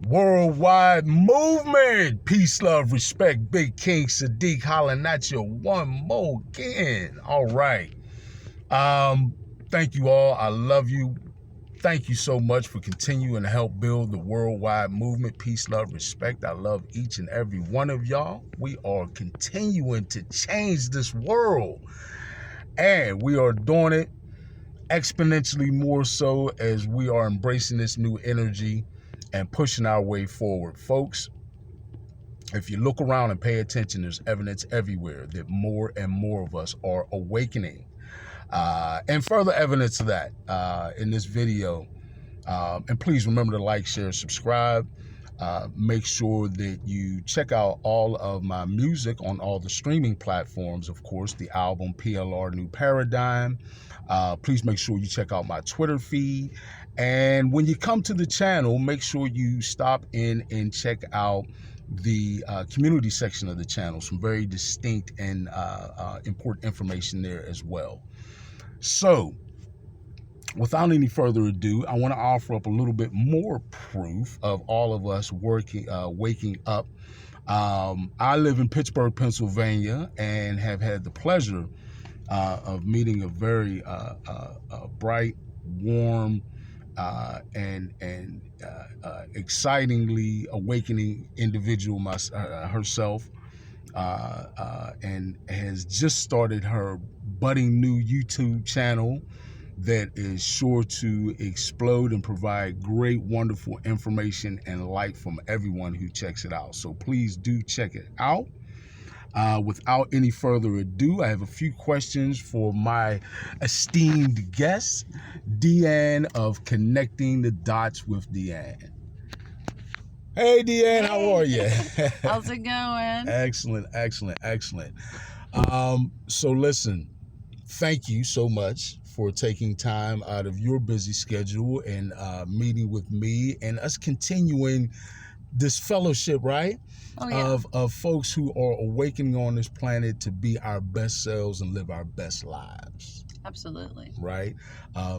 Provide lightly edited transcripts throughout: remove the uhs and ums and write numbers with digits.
Worldwide movement. Peace, love, respect. Big King Sadiq hollering at you one more again. All right. Thank you all. I love you. Thank you so much for continuing to help build the worldwide movement. Peace, love, respect. I love each and every one of y'all. We are continuing to change this world. And we are doing it exponentially more so as we are embracing this new energy and pushing our way forward. Folks, if you look around and pay attention, there's evidence everywhere that more and more of us are awakening. And further evidence of that in this video. And please remember to like, share, subscribe. Make sure that you check out all of my music on all the streaming platforms. Of course, the album PLR New Paradigm. Please make sure you check out my Twitter feed. And when you come to the channel, make sure you stop in and check out the community section of the channel. Some very distinct and important information there as well. So, without any further ado, I want to offer up a little bit more proof of all of us waking up. I live in Pittsburgh, Pennsylvania, and have had the pleasure of meeting a very bright, warm, and excitingly awakening individual herself, and has just started her budding new YouTube channel that is sure to explode and provide great, wonderful information and light from everyone who checks it out. So please do check it out. Without any further ado, I have a few questions for my esteemed guest, DeeAnn of Connecting the Dots with DeeAnn. Hey, DeeAnn, how are you? How's it going? Excellent, excellent, excellent. So listen, thank you so much for taking time out of your busy schedule and meeting with me and us continuing this fellowship, right? Oh, yeah. Of folks who are awakening on this planet to be our best selves and live our best lives. Absolutely. Right?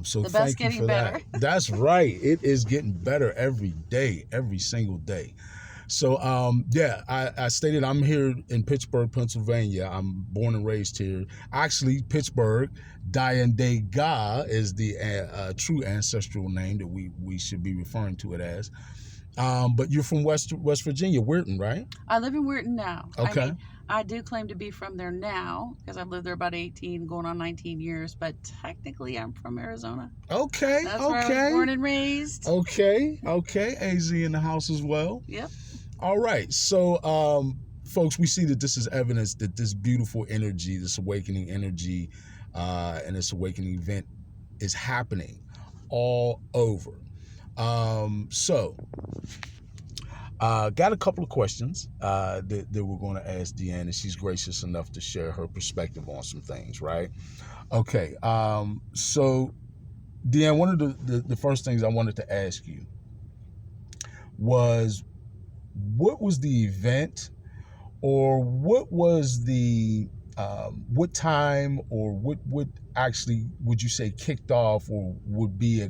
So the best thank you getting for better. that. That's right. It is getting better every day, every single day. So, yeah, I stated I'm here in Pittsburgh, Pennsylvania. I'm born and raised here. Actually, Pittsburgh, DeeAnn is the true ancestral name that we should be referring to it as. But you're from West Virginia, Weirton, right? I live in Weirton now. Okay. I mean, I do claim to be from there now because I've lived there about 18, going on 19 years. But technically, I'm from Arizona. Okay. That's where I was born and raised. Okay. AZ in the house as well. Yep. All right. So, folks, we see that this is evidence that this beautiful energy, this awakening energy, and this awakening event is happening all over. So, got a couple of questions that we're going to ask DeeAnn, and she's gracious enough to share her perspective on some things, right? Okay. So, DeeAnn, one of the first things I wanted to ask you was, what was the event, or what was the what time, or what actually would you say kicked off, or would be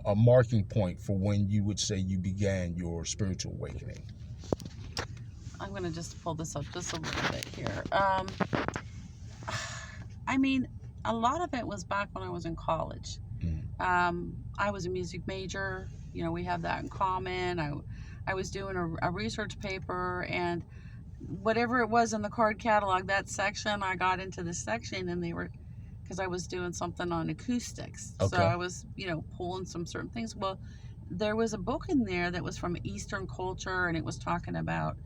a marking point for when you would say you began your spiritual awakening? I'm going to just pull this up just a little bit here. I mean, a lot of it was back when I was in college. I was a music major. You know, we have that in common. I was doing a research paper, and whatever it was in the card catalog, that section, I got into this section, and they were, because I was doing something on acoustics. Okay. So I was, pulling some certain things. Well, there was a book in there that was from Eastern culture, and it was talking about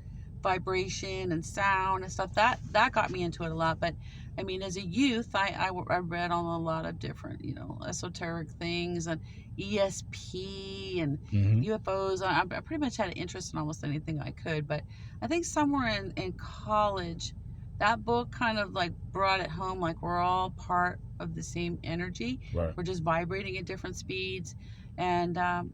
vibration and sound and stuff. That got me into it a lot. But I mean, as a youth, I read on a lot of different, esoteric things, and ESP and UFOs. I pretty much had an interest in almost anything I could. But I think somewhere in college, that book kind of like brought it home, like we're all part of the same energy. Right. We're just vibrating at different speeds. And I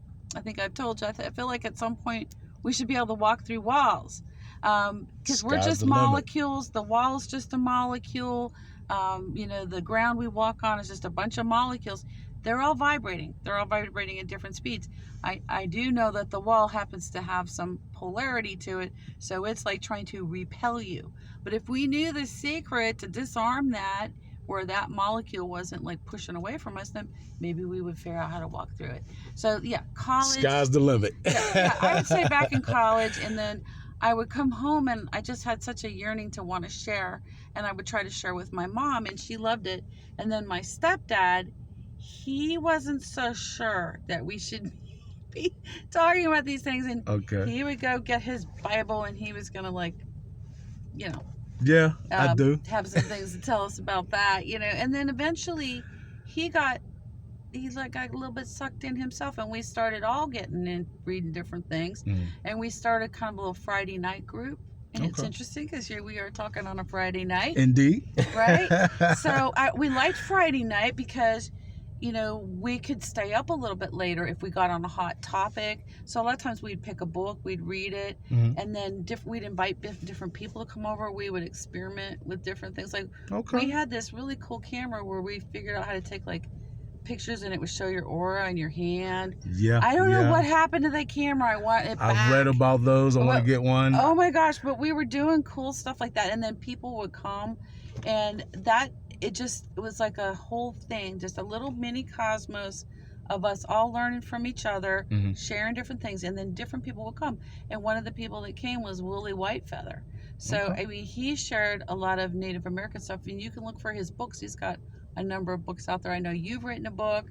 think I've told you, I feel like at some point we should be able to walk through walls. Because we're just molecules. The wall is just a molecule. The ground we walk on is just a bunch of molecules. they're all vibrating. They're all vibrating at different speeds. I do know that the wall happens to have some polarity to it, so it's like trying to repel you. But if we knew the secret to disarm that, where that molecule wasn't like pushing away from us, then maybe we would figure out how to walk through it. So yeah, college. Sky's the limit. Yeah, I would say back in college, and then I would come home and I just had such a yearning to want to share, and I would try to share with my mom, and she loved it. And then my stepdad, he wasn't so sure that we should be talking about these things, and he would go get his Bible, and he was gonna, like, you know, I do have some things to tell us about that, you know. And then eventually he got a little bit sucked in himself, and we started all getting in, reading different things, and we started kind of a little Friday night group. And it's interesting because here we are talking on a Friday night. Indeed. Right? So we liked Friday night because, you know, we could stay up a little bit later if we got on a hot topic. So a lot of times we'd pick a book, we'd read it, and then we'd invite different people to come over. We would experiment with different things. Like, we had this really cool camera where we figured out how to take, like, pictures, and it would show your aura and your hand. I don't know what happened to that camera. I want it back. I've read about those. I want to get one. Oh my gosh, but we were doing cool stuff like that, and then people would come, and it was like a whole thing, just a little mini cosmos of us all learning from each other, sharing different things, and then different people would come. And one of the people that came was Willie Whitefeather. So I mean, he shared a lot of Native American stuff, and you can look for his books. He's got a number of books out there. I know you've written a book,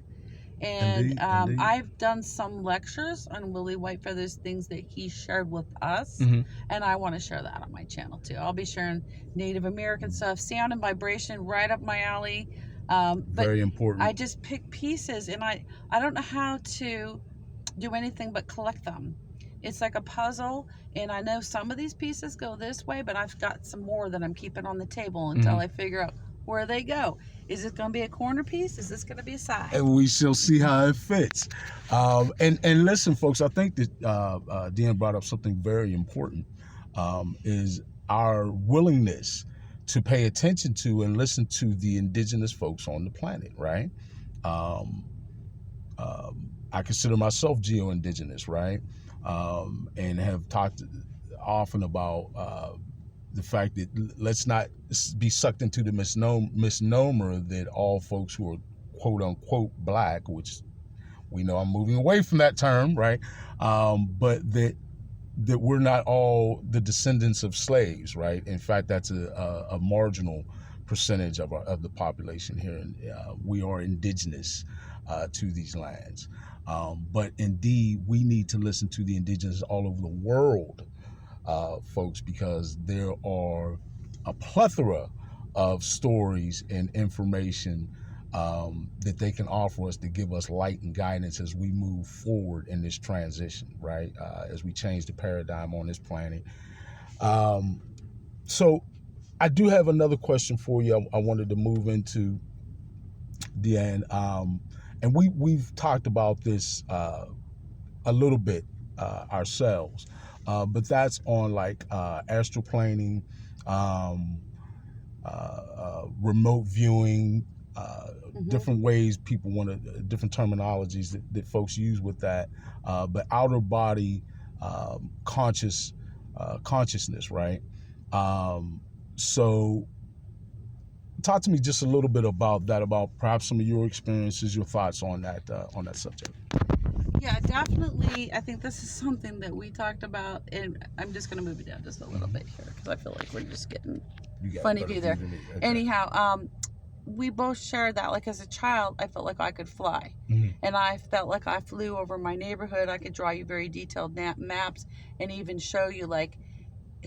and Indeed. I've done some lectures on Willie Whitefeather's things that he shared with us, and I want to share that on my channel too. I'll be sharing Native American stuff, sound and vibration, right up my alley. But very important. I just pick pieces, and I don't know how to do anything but collect them. It's like a puzzle, and I know some of these pieces go this way, but I've got some more that I'm keeping on the table until I figure out where they go. Is it going to be a corner piece? Is this going to be a side? And we shall see how it fits. And listen, folks, I think that DeeAnn brought up something very important, is our willingness to pay attention to and listen to the indigenous folks on the planet, right? I consider myself geo-indigenous, right? And have talked often about the fact that let's not be sucked into the misnomer that all folks who are quote unquote black, which we know I'm moving away from that term, right? But that we're not all the descendants of slaves, right? In fact, that's a marginal percentage of the population here. And we are indigenous to these lands. But indeed, we need to listen to the indigenous all over the world, folks, because there are a plethora of stories and information that they can offer us to give us light and guidance as we move forward in this transition, right? As we change the paradigm on this planet. So I do have another question for you. I wanted to move into, DeeAnn, and we've talked about this a little bit ourselves. But that's on like astral planing, remote viewing, different ways people want to, different terminologies that folks use with that. But outer body consciousness, right? So talk to me just a little bit about that, about perhaps some of your experiences, your thoughts on that subject. Yeah, definitely. I think this is something that we talked about, and I'm just going to move it down just a little bit here because I feel like we're just getting funny view there. Okay. Anyhow, we both shared that, like, as a child, I felt like I could fly. And I felt like I flew over my neighborhood. I could draw you very detailed maps and even show you, like,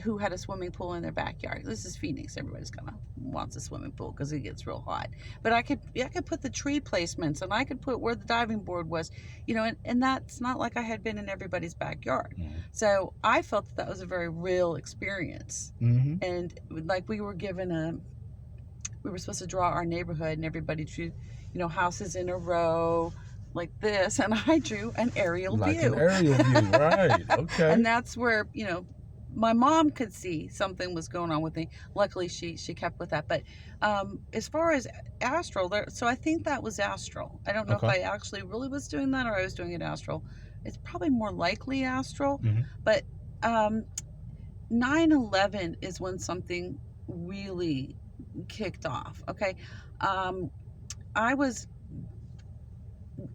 who had a swimming pool in their backyard. This is Phoenix. Everybody's kind of wants a swimming pool because it gets real hot. But I could put the tree placements, and I could put where the diving board was, you know, and that's not like I had been in everybody's backyard. So I felt that was a very real experience. And like we were supposed to draw our neighborhood, and everybody drew, you know, houses in a row like this, and I drew an aerial view. Like an aerial view, right? Okay. And that's where, you know, my mom could see something was going on with me. Luckily, she kept with that. But as far as astral, so I think that was astral. I don't know if Okay. I actually really was doing that or I was doing it astral. It's probably more likely astral. Mhm. But 9/11 is when something really kicked off. Okay, I was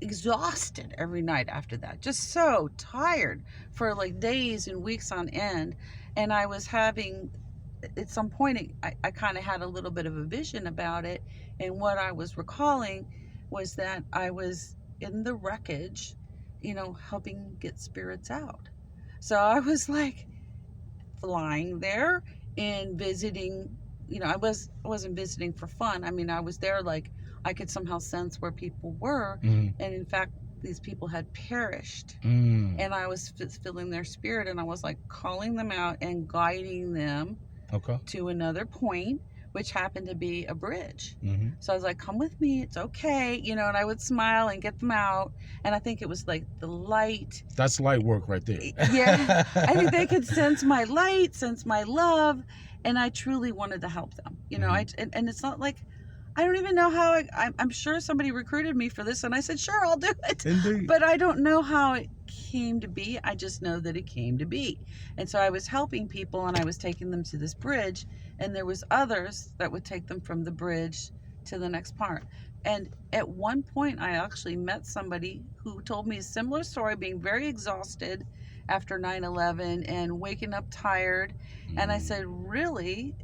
exhausted every night after that, just so tired for like days and weeks on end. And I was having, at some point, I kind of had a little bit of a vision about it. And what I was recalling was that I was in the wreckage, helping get spirits out. So I was like flying there and visiting. I wasn't visiting for fun. I mean, I was there like I could somehow sense where people were, Mhm. and in fact these people had perished, Mm. and I was feeling their spirit, and I was like calling them out and guiding them Okay. to another point, which happened to be a bridge. Mhm. So I was like, come with me, it's okay, and I would smile and get them out. And I think it was like the light. That's light work right there. Yeah, I think they could sense my light, sense my love, and I truly wanted to help them. And it's not like, I don't even know how I'm sure somebody recruited me for this, and I said, sure, I'll do it. Indeed. But I don't know how it came to be. I just know that it came to be. And so I was helping people, and I was taking them to this bridge, and there was others that would take them from the bridge to the next part. And at one point, I actually met somebody who told me a similar story, being very exhausted after 9/11 and waking up tired. And I said, really?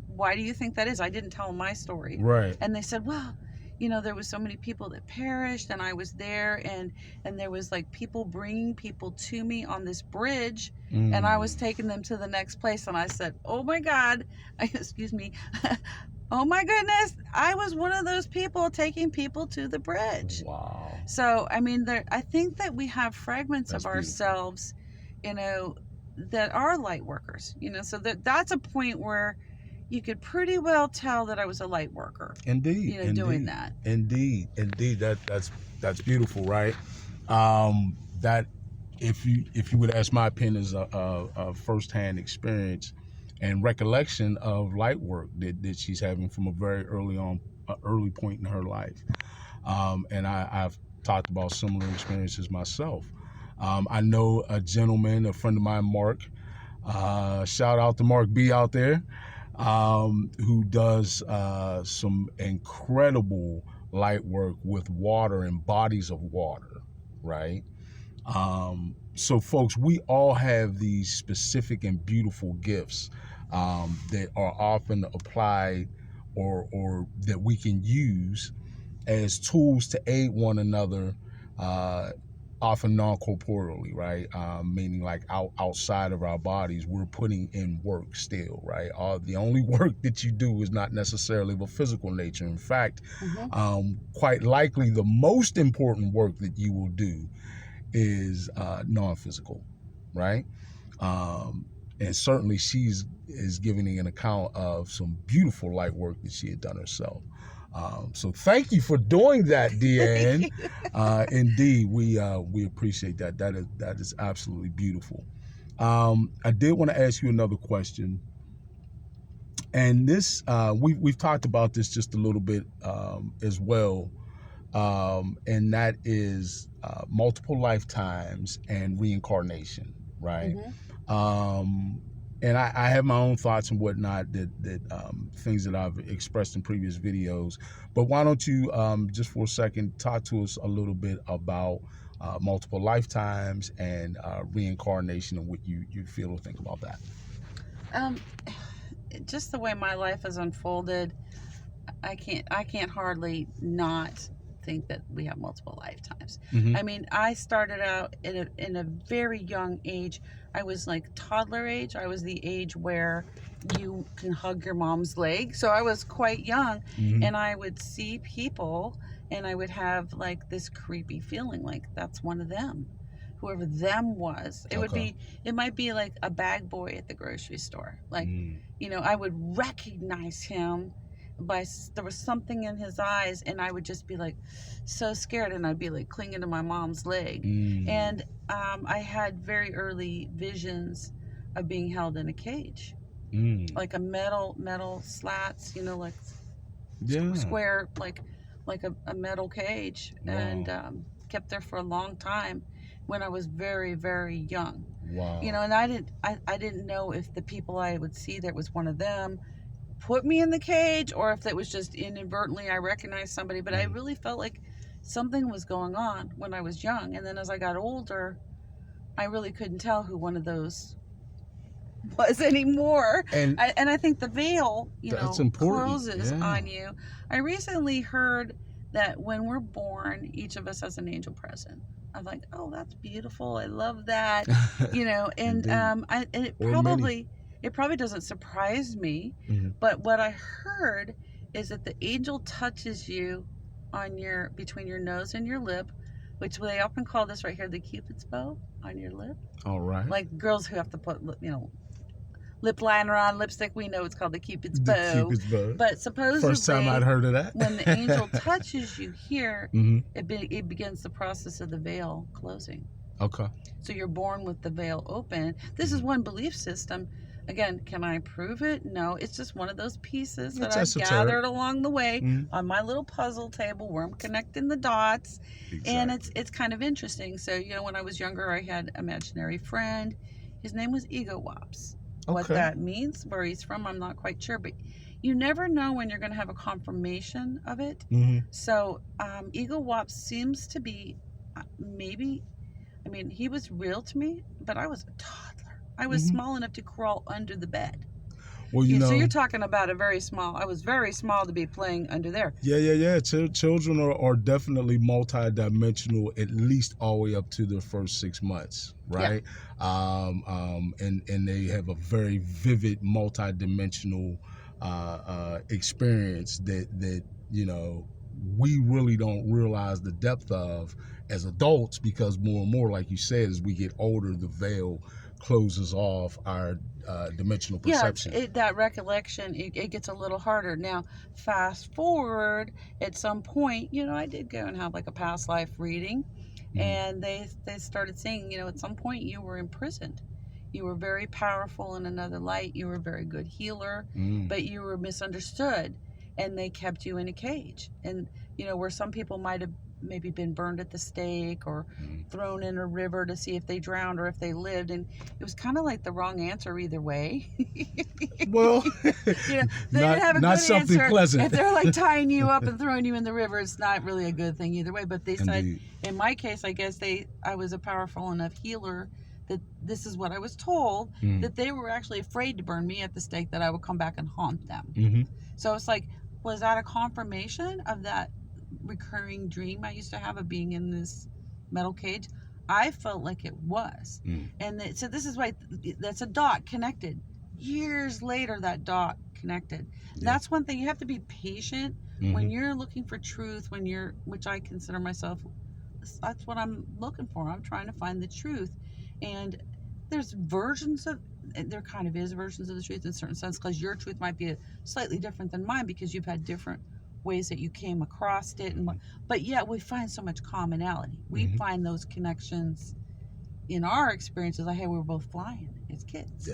Why do you think that is? I didn't tell them my story. Right. And they said, well, there was so many people that perished, and I was there, and there was like people bringing people to me on this bridge, and I was taking them to the next place. And I said, oh my God, excuse me. Oh my goodness, I was one of those people taking people to the bridge. Wow. So, I mean, I think that we have fragments That's of ourselves, that are light workers, so that's a point where you could pretty well tell that I was a light worker. Indeed. Indeed. Doing that. Indeed. That's beautiful, right? That if you would ask my opinion is a firsthand experience and recollection of light work that she's having from a very early point in her life. And I've talked about similar experiences myself. I know a gentleman, a friend of mine, Mark, shout out to Mark B out there, who does some incredible light work with water and bodies of water, right? So folks, we all have these specific and beautiful gifts that are often applied or that we can use as tools to aid one another, often non-corporeally, right? Meaning like outside of our bodies, we're putting in work still, right? The only work that you do is not necessarily of a physical nature. In fact, quite likely the most important work that you will do is non-physical, right? And certainly is giving an account of some beautiful light work that she had done herself. So thank you for doing that, DeeAnn. Indeed, we appreciate that. That is absolutely beautiful. I did want to ask you another question, and this we've talked about this just a little bit as well, and that is multiple lifetimes and reincarnation, right? And I have my own thoughts and whatnot that things that I've expressed in previous videos. But why don't you just for a second talk to us a little bit about multiple lifetimes and reincarnation and what you feel or think about that? Just the way my life has unfolded, I can't hardly not think that we have multiple lifetimes. I mean, I started out in a very young age. I was like toddler age. I was the age where you can hug your mom's leg. So I was quite young, and I would see people, and I would have like this creepy feeling like that's one of them, whoever them was. It might be like a bag boy at the grocery store. Like, I would recognize him there was something in his eyes, and I would just be like so scared, and I'd be like clinging to my mom's leg. And I had very early visions of being held in a cage, like a metal slats, like Yeah. square, like a metal cage, Wow. and kept there for a long time when I was very, very young. Wow. And I didn't know if the people I would see that was one of them put me in the cage, or if it was just inadvertently I recognized somebody. But I really felt like something was going on when I was young, and then as I got older, I really couldn't tell who one of those was anymore. And I think the veil, that's important. closes on you. I recently heard that when we're born, each of us has an angel present. I'm like, oh, that's beautiful. I love that. And it probably doesn't surprise me, but what I heard is that the angel touches you on between your nose and your lip, which they often call this right here the Cupid's bow on your lip. All right. Like girls who have to put, lip liner on, lipstick, we know it's called the Cupid's bow. The Cupid's bow. But supposedly, first time I'd heard of that. when the angel touches you here, it begins the process of the veil closing. Okay. So you're born with the veil open. This is one belief system. Again, can I prove it? No, it's just one of those pieces that I've gathered along the way on my little puzzle table where I'm connecting the dots. Exactly. And it's kind of interesting. So, when I was younger, I had an imaginary friend. His name was Ego Wops. Okay. What that means, where he's from, I'm not quite sure. But you never know when you're going to have a confirmation of it. So Ego Wops seems to be he was real to me, but I was a toddler. I was small enough to crawl under the bed. Well, so you're talking about I was very small to be playing under there. Yeah. Children are definitely multidimensional, at least all the way up to their first 6 months, right? Yeah. And they have a very vivid multidimensional experience that we really don't realize the depth of as adults, because more and more, like you said, as we get older, the veil closes off our dimensional perception. Yeah, that recollection, it gets a little harder. Now, fast forward, at some point, I did go and have like a past life reading, and they started saying, at some point you were imprisoned. You were very powerful in another light. You were a very good healer, but you were misunderstood, and they kept you in a cage. And, where some people might have maybe been burned at the stake or thrown in a river to see if they drowned or if they lived, and it was kind of like the wrong answer either way. Well, they didn't have a not good something answer. pleasant. If they're like tying you up and throwing you in the river, it's not really a good thing either way. But they said, Indeed. In my case, I guess I was a powerful enough healer that this is what I was told, that they were actually afraid to burn me at the stake, that I would come back and haunt them. So it's like, was that a confirmation of that recurring dream I used to have of being in this metal cage? I felt like it was. And so this is why that's a dot connected. Years later, that dot connected. That's one thing. You have to be patient when you're looking for truth, which I consider myself, that's what I'm looking for. I'm trying to find the truth. And there kind of is versions of the truth in a certain sense, because your truth might be slightly different than mine because you've had different ways that you came across it, but yet we find so much commonality. We find those connections in our experiences. Like, hey, we were both flying as kids,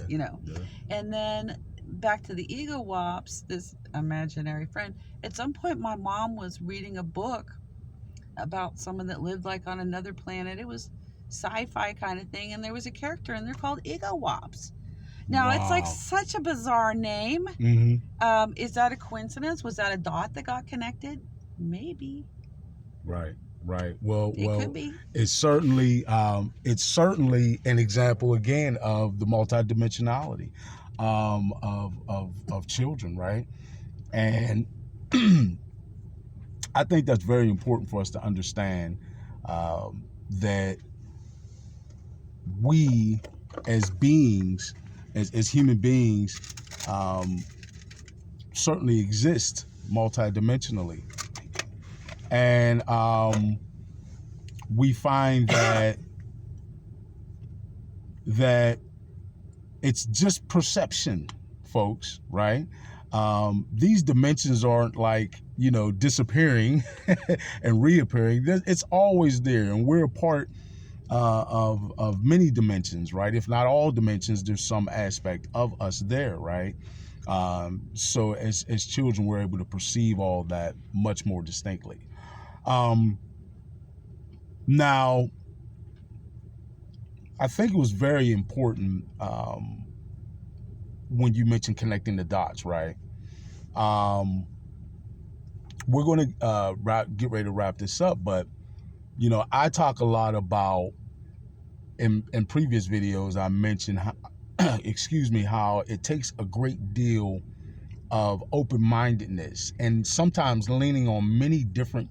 And then back to the Ego Wops, this imaginary friend. At some point, my mom was reading a book about someone that lived like on another planet. It was sci-fi kind of thing, and there was a character in there called Ego Wops. Now, It's like such a bizarre name. Is that a coincidence? Was that a dot that got connected? Maybe. Right. Well, it could be. It's certainly an example again of the multidimensionality of children, right? And I think that's very important for us to understand, that we as beings, as human beings, certainly exist multidimensionally. And we find that it's just perception, folks, right? These dimensions aren't like, disappearing and reappearing. It's always there, and we're a part of many dimensions, right? If not all dimensions, there's some aspect of us there, right? So as children, we're able to perceive all that much more distinctly. Now, I think it was very important when you mentioned connecting the dots, right? We're going to get ready to wrap this up, but you know, I talk a lot about in previous videos. I mentioned how, excuse me, how it takes a great deal of open-mindedness and sometimes leaning on many different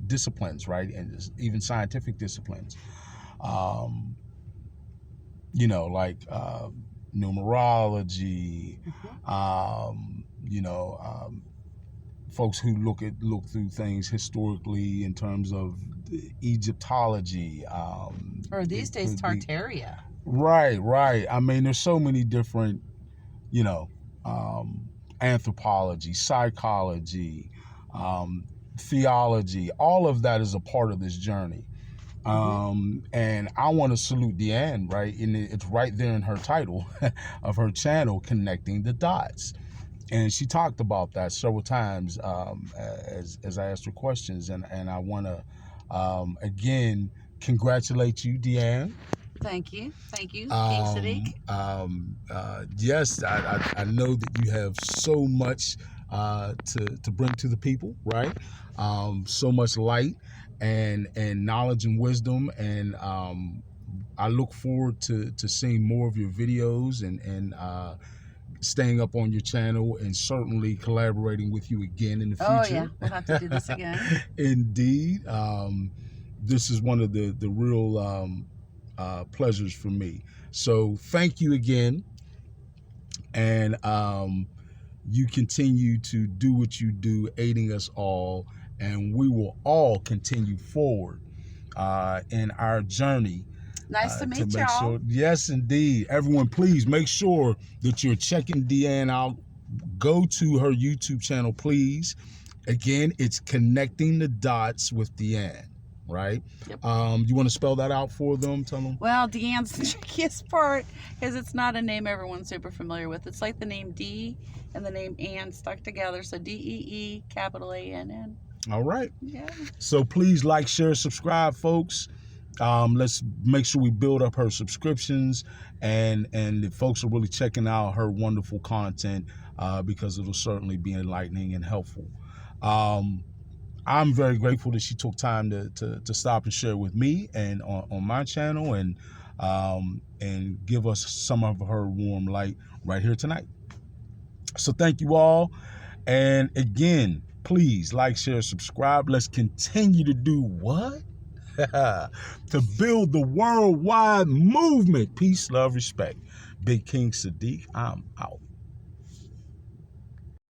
disciplines, right, and even scientific disciplines. You know, like numerology, you know, folks who look through things historically in terms of Egyptology, or these days Tartaria. Right. I mean, there's so many different, you know, anthropology, psychology, theology. All of that is a part of this journey. And I want to salute DeeAnn, right? And it's right there in her title of her channel, Connecting the Dots. And she talked about that several times as I asked her questions. And I want to, again, congratulate you, DeeAnn. Thank you, King Sadiq. Yes, I know that you have so much to bring to the people, right? So much light and knowledge and wisdom, and I look forward to seeing more of your videos and staying up on your channel, and certainly collaborating with you again in the future. Oh yeah, we'll have to do this again. Indeed. This is one of the real pleasures for me. So thank you again, and you continue to do what you do, aiding us all, and we will all continue forward in our journey. Nice to meet y'all. Sure, yes, indeed. Everyone, please make sure that you're checking DeeAnn out. Go to her YouTube channel, please. Again, it's Connecting the Dots with DeeAnn, right? Yep. You want to spell that out for them? Tell them. Well, DeeAnn's the trickiest part because it's not a name everyone's super familiar with. It's like the name Dee and the name Ann stuck together. So DEE, capital ANN. All right. Yeah. So please like, share, subscribe, folks. Let's make sure we build up her subscriptions, and if folks are really checking out her wonderful content, because it'll certainly be enlightening and helpful. I'm very grateful that she took time to stop and share with me and on my channel, and give us some of her warm light right here tonight. So thank you all, and again, please like, share, subscribe. Let's continue to do what? To build the worldwide movement. Peace, love, respect. Big King Sadiq, I'm out.